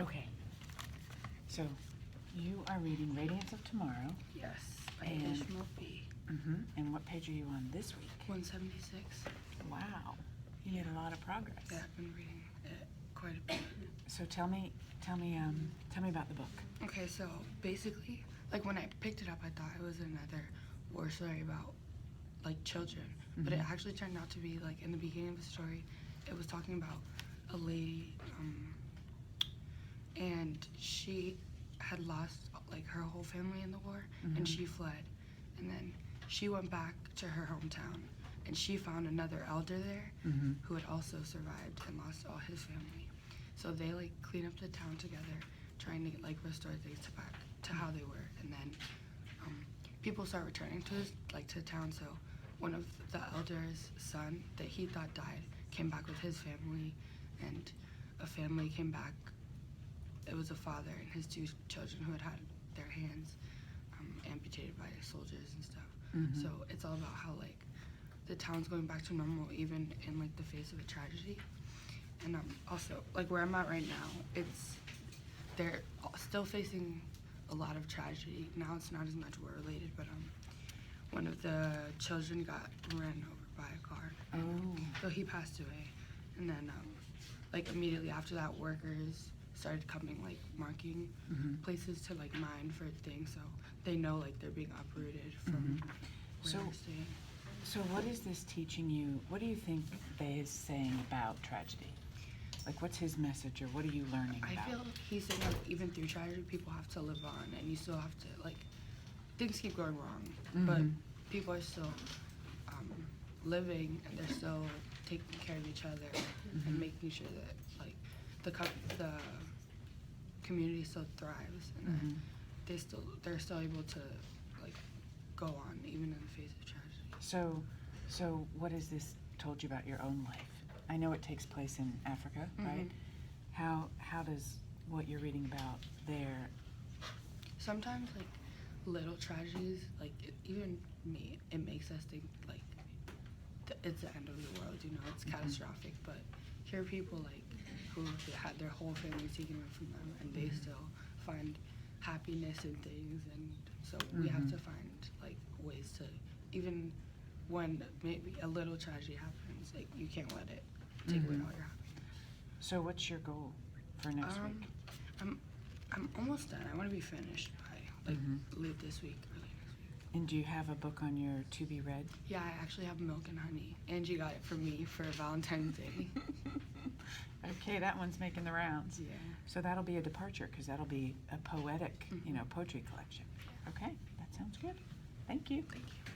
Okay. So, you are reading Radiance of Tomorrow. Yes, by And- Ishmael B. And what page are you on this week? 176. Wow. You made a lot of progress. Yeah, I've been reading it quite a bit. So tell me about the book. Okay, so basically, like when I picked it up, I thought it was another war story about like children, but it actually turned out to be like in the beginning of the story, it was talking about a lady, and she had lost like her whole family in the war, and she fled, and then she went back to her hometown, and she found another elder there who had also survived and lost all his family. So they like clean up the town together, trying to like restore things back to how they were, and then people start returning to town. So one of the elder's son that he thought died came back with his family, and a family came back. It was a father and his two children who had their hands amputated by soldiers and stuff. So it's all about how like the town's going back to normal even in like the face of a tragedy. And also like where I'm at right now, they're still facing a lot of tragedy. Now it's not as much war related, but one of the children got ran over by a car. So he passed away. And then like immediately after that, workers started coming, like marking places to like mine for things, so they know like they're being uprooted from where they're staying. So what is this teaching you? What do you think Bay is saying about tragedy? Like, what's his message, or what are you learning about? I feel he's saying like even through tragedy, people have to live on, and you still have to like things keep going wrong, but people are still living, and they're still taking care of each other and making sure that like the community still thrives, and they're still able to like go on even in the face of tragedy. So what has this told you about your own life? I know it takes place in Africa, right? How does what you're reading about there? Sometimes like little tragedies, like even me, it makes us think like it's the end of the world, you know, it's catastrophic, but here are people like who had their whole family taken away from them, and they still find happiness in things, and so we have to find like ways to, even when maybe a little tragedy happens, like you can't let it take away all your happiness. So what's your goal for next week? I'm almost done. I want to be finished by like late this week, early next week. And do you have a book on your to be read? Yeah, I actually have Milk and Honey. Angie got it for me for Valentine's Day. Okay, that one's making the rounds. Yeah. So that'll be a departure, because that'll be a poetic, poetry collection. Okay, that sounds good. Thank you. Thank you.